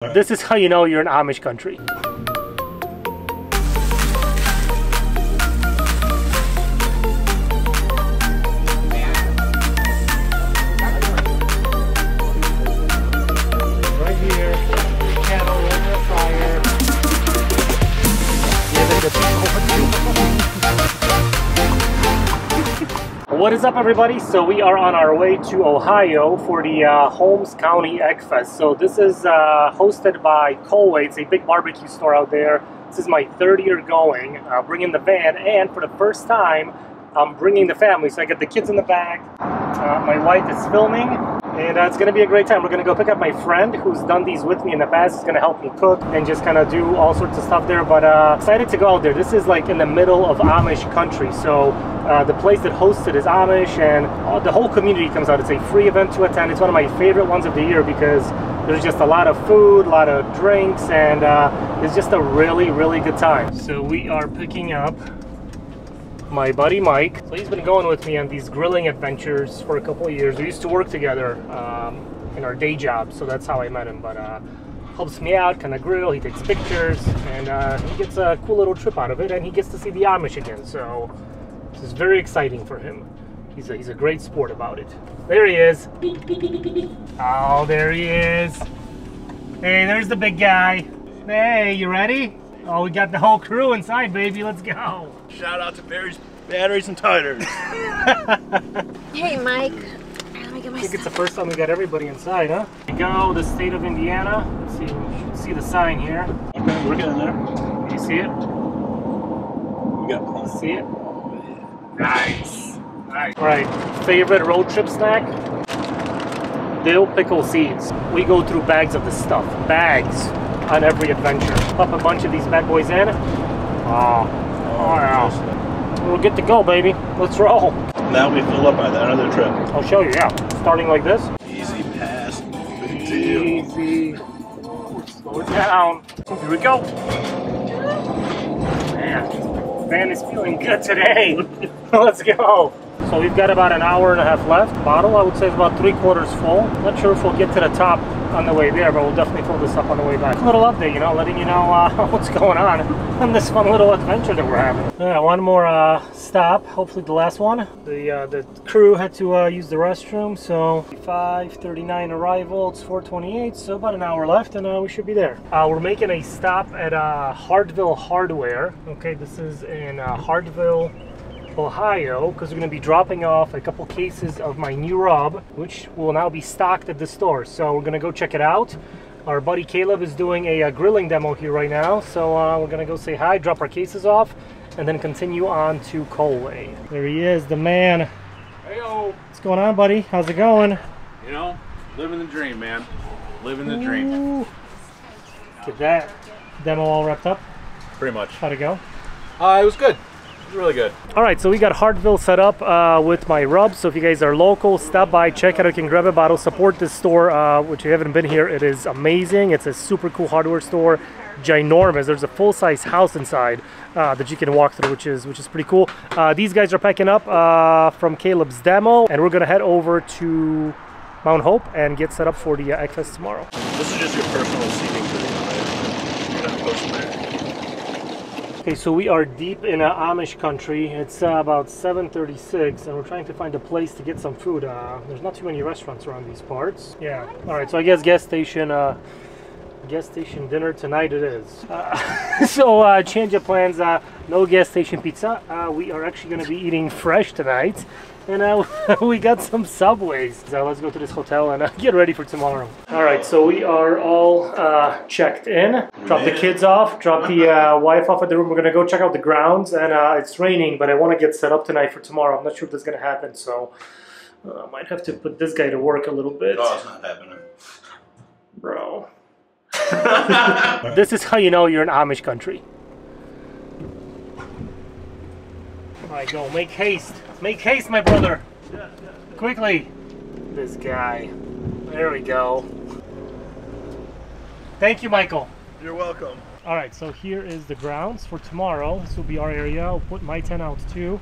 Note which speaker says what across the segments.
Speaker 1: This is how you know you're in Amish country. Right here, cattle in the fire. Giving the people. What is up, everybody? So we are on our way to Ohio for the Holmes County Egg Fest. So this is hosted by Colway. It's a big barbecue store out there. This is my third year going, bringing the van, and for the first time, I'm bringing the family. So I got the kids in the back. My wife is filming, and it's going to be a great time. We're going to go pick up my friend who's done these with me in the past. He's going to help me cook and just kind of do all sorts of stuff there. But excited to go out there. This is like in the middle of Amish country. So the place that hosts it is Amish, and the whole community comes out. It's a free event to attend. It's one of my favorite ones of the year because there's just a lot of food, a lot of drinks, and it's just a really, really good time. So we are picking up my buddy Mike. So he's been going with me on these grilling adventures for a couple of years. We used to work together in our day job, so that's how I met him. But helps me out, kind of grill, he takes pictures, and he gets a cool little trip out of it, and he gets to see the Amish again. So this is very exciting for him. He's a great sport about it. There he is. Oh, there he is. Hey, there's the big guy. Hey, you ready? Oh, we got the whole crew inside, baby. Let's go.
Speaker 2: Shout out to Barry's Batteries and Titers.
Speaker 3: Hey, Mike. Let me get my
Speaker 1: I think it's the first time we got everybody inside, huh? Here we go, the state of Indiana. Let's see, you should see the sign here.
Speaker 2: Okay, we're getting there.
Speaker 1: Can you see it?
Speaker 2: We got plenty.
Speaker 1: See it? Nice. Nice. All right, favorite road trip snack? Dill pickle seeds. We go through bags of this stuff. Bags on every adventure. Pop a bunch of these bad boys in. Oh yeah. We're good to go, baby. Let's roll.
Speaker 2: Now we fill up by the end of the trip.
Speaker 1: I'll show you, yeah. Starting like this.
Speaker 2: Easy pass. Big deal.
Speaker 1: Easy. Slow it down. Here we go. Man, van is feeling good today. Let's go. So we've got about an hour and a half left. Bottle, I would say, is about 3/4 full. Not sure if we'll get to the top on the way there, but we'll definitely fill this up on the way back. A little update, you know, letting you know what's going on this fun little adventure that we're having. Yeah, one more stop, hopefully the last one. The crew had to use the restroom, so 5:39 arrival, it's 4:28, so about an hour left, and we should be there. We're making a stop at Hartville Hardware. Okay, this is in Hartville, Ohio, because we're going to be dropping off a couple cases of my new rub, which will now be stocked at the store. So we're going to go check it out. Our buddy Caleb is doing a grilling demo here right now, so we're going to go say hi, drop our cases off, and then continue on to Colway. There he is, the man.
Speaker 4: Hey-o.
Speaker 1: What's going on, buddy? How's it going?
Speaker 4: You know, living the dream, man. Living the dream.
Speaker 1: Ooh. Get that demo all wrapped up.
Speaker 4: Pretty much.
Speaker 1: How'd it go?
Speaker 4: It was good. It was really good.
Speaker 1: All right, so we got Hartville set up with my rubs. So if you guys are local, stop by, check out. You can grab a bottle, support this store, which you haven't been here. It is amazing. It's a super cool hardware store, ginormous. There's a full-size house inside that you can walk through, which is pretty cool. These guys are packing up from Caleb's demo, and we're gonna head over to Mount Hope and get set up for the Egg Fest tomorrow.
Speaker 2: This is just your personal seating for the night. You're gonna post there.
Speaker 1: Okay, so we are deep in Amish country. It's about 7:36, and we're trying to find a place to get some food. There's not too many restaurants around these parts. Yeah. All right, so I guess gas station dinner tonight it is. So change of plans. No gas station pizza. We are actually going to be eating fresh tonight, and we got some Subways. So let's go to this hotel and get ready for tomorrow. All right, so we are all checked in. Drop the kids off. Drop the wife off at the room. We're going to go check out the grounds, and it's raining, but I want to get set up tonight for tomorrow. I'm not sure if that's going to happen, so I might have to put this guy to work a little bit.
Speaker 2: Oh, it's not happening.
Speaker 1: Bro. This is how you know you're in Amish country. All right, go. Make haste. Make haste, my brother. Quickly. This guy. There we go. Thank you, Michael.
Speaker 2: You're welcome.
Speaker 1: All right, so here is the grounds for tomorrow. This will be our area. I'll put my tent out too.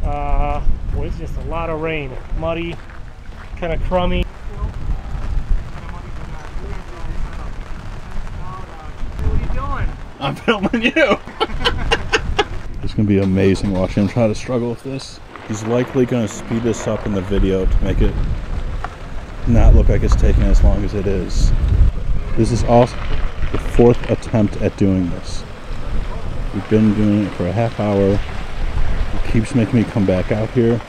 Speaker 1: Boy, it's just a lot of rain. Muddy, kind of crummy.
Speaker 5: I'm filming you. It's gonna be amazing watching him try to struggle with this. He's likely gonna speed this up in the video to make it not look like it's taking as long as it is. This is also the 4th attempt at doing this. We've been doing it for a half hour. It keeps making me come back out here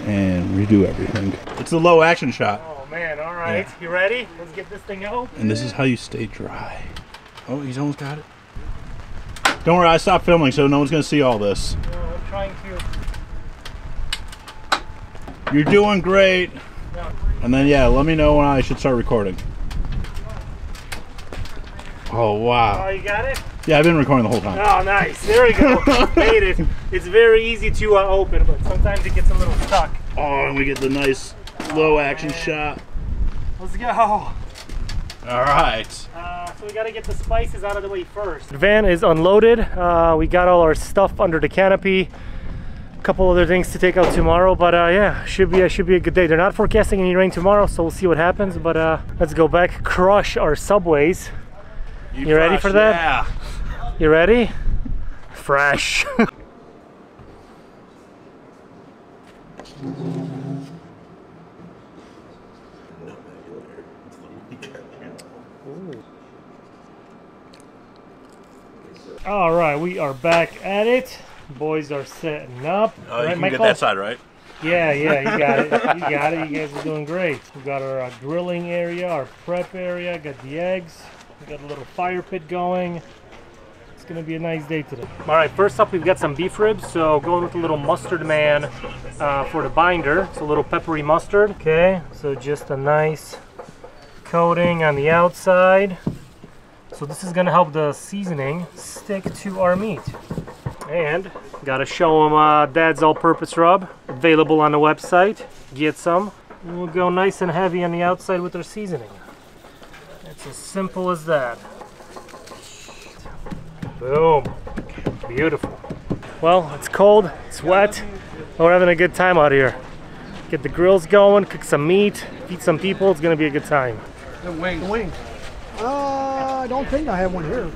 Speaker 5: and redo everything. It's a low action shot.
Speaker 1: Oh man, all right. You ready? Let's get this thing out.
Speaker 5: And this is how you stay dry. Oh, he's almost got it. Don't worry, I stopped filming so no one's gonna see all this.
Speaker 1: No, I'm trying to.
Speaker 5: You're doing great.
Speaker 1: No.
Speaker 5: And then yeah, let me know when I should start recording. Oh wow.
Speaker 1: Oh, you got it?
Speaker 5: Yeah, I've been recording the whole time.
Speaker 1: Oh, nice. There we go. Made it. It's very easy to open, but sometimes it gets a little stuck.
Speaker 5: Oh, and we get the nice low action shot.
Speaker 1: Let's go.
Speaker 5: All right.
Speaker 1: So we got to get the spices out of the way first. The van is unloaded. We got all our stuff under the canopy. A couple other things to take out tomorrow, but yeah, should be a good day. They're not forecasting any rain tomorrow, so we'll see what happens. But let's go back, crush our subways. You ready for that?
Speaker 5: Yeah.
Speaker 1: You ready? Fresh. All right, we are back at it. Boys are setting up.
Speaker 5: Oh, you
Speaker 1: right,
Speaker 5: can
Speaker 1: Michael?
Speaker 5: get that side right.
Speaker 1: Yeah, you got it. You got it. You guys are doing great. We got our grilling area, our prep area. Got the eggs. We got a little fire pit going. It's gonna be a nice day today. All right, first up we've got some beef ribs. So going with a little mustard man for the binder. It's a little peppery mustard. Okay, so just a nice coating on the outside. So this is gonna help the seasoning stick to our meat. And gotta show them Dad's all-purpose rub, available on the website. Get some. And we'll go nice and heavy on the outside with our seasoning. It's as simple as that. Boom. Beautiful. Well, it's cold, it's wet, but we're having a good time out here. Get the grills going, cook some meat, feed some people. It's gonna be a good time.
Speaker 6: The wings. I don't think I have one here.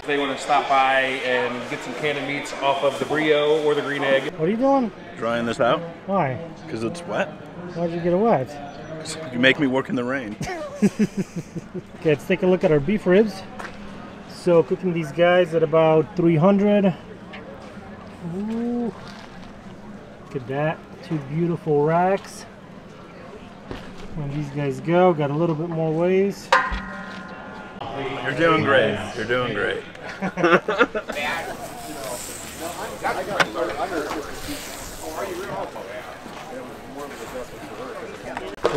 Speaker 2: They want to stop by and get some canned meats off of the Brio or the green egg.
Speaker 1: What are you doing?
Speaker 5: Drying this out
Speaker 1: Why?
Speaker 5: because it's wet.
Speaker 1: Why'd you get it wet?
Speaker 5: You make me work in the rain.
Speaker 1: Okay, let's take a look at our beef ribs. So cooking these guys at about 300. Ooh. Look at that, 2 beautiful racks. And these guys go, got a little bit more ways.
Speaker 5: You're doing great. You're doing great.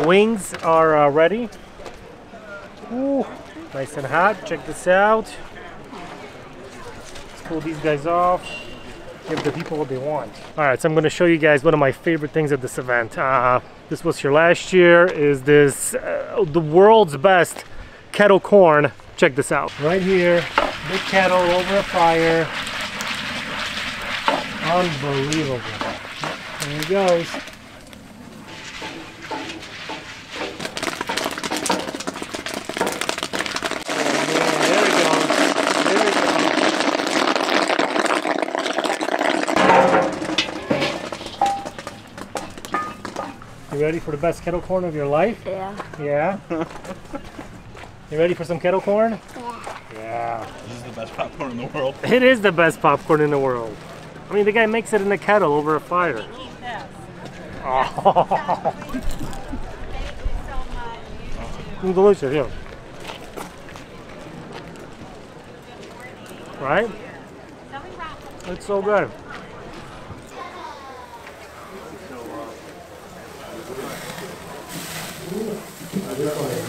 Speaker 1: Wings are ready. Ooh, nice and hot. Check this out. Let's pull these guys off. Give the people what they want. All right, so I'm going to show you guys one of my favorite things at this event. This was here last year. Is this the world's best kettle corn? Check this out. Right here, big kettle over a fire. Unbelievable. There he goes. You ready for the best kettle corn of your life?
Speaker 3: Yeah.
Speaker 1: Yeah? You ready for some kettle corn?
Speaker 3: Yeah.
Speaker 1: Yeah.
Speaker 5: This is the best popcorn in the world.
Speaker 1: It is the best popcorn in the world. I mean, the guy makes it in a kettle over a fire. Oh. It's delicious, yeah. Right? It's so good.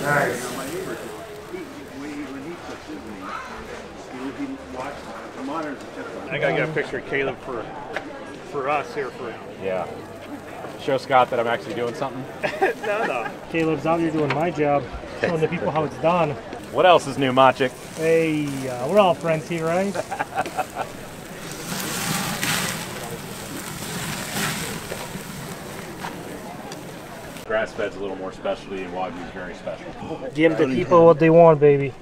Speaker 1: Nice.
Speaker 2: I gotta get a picture of Caleb for us here for show Scott that I'm actually doing something.
Speaker 1: No. Caleb's out here doing my job, showing the people how it's done.
Speaker 2: What else is new, Maciek?
Speaker 1: Hey, we're all friends here, right?
Speaker 2: Grass-fed's a little more specialty, and Wagyu's very special.
Speaker 1: Give the people what they want, baby.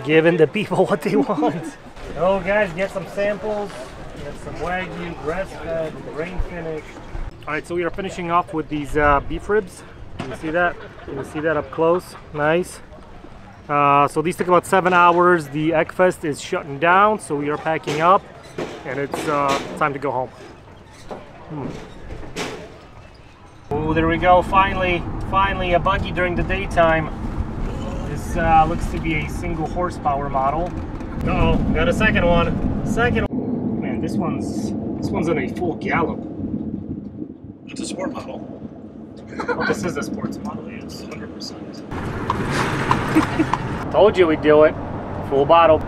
Speaker 1: Giving the people what they want. Oh, guys, get some samples. Get some Wagyu, grass-fed, grain finished. All right, so we are finishing off with these beef ribs. Can you see that? Can you see that up close? Nice. So these took about 7 hours. The Eggfest is shutting down, so we are packing up, and it's time to go home. Oh, there we go. Finally a buggy during the daytime. This looks to be a single horsepower model. Uh-oh, got a second one. Man, this one's on a full gallop.
Speaker 5: It's a sport model.
Speaker 1: Well, this is a sports model, yes, 100%. Told you we'd do it. Full bottle.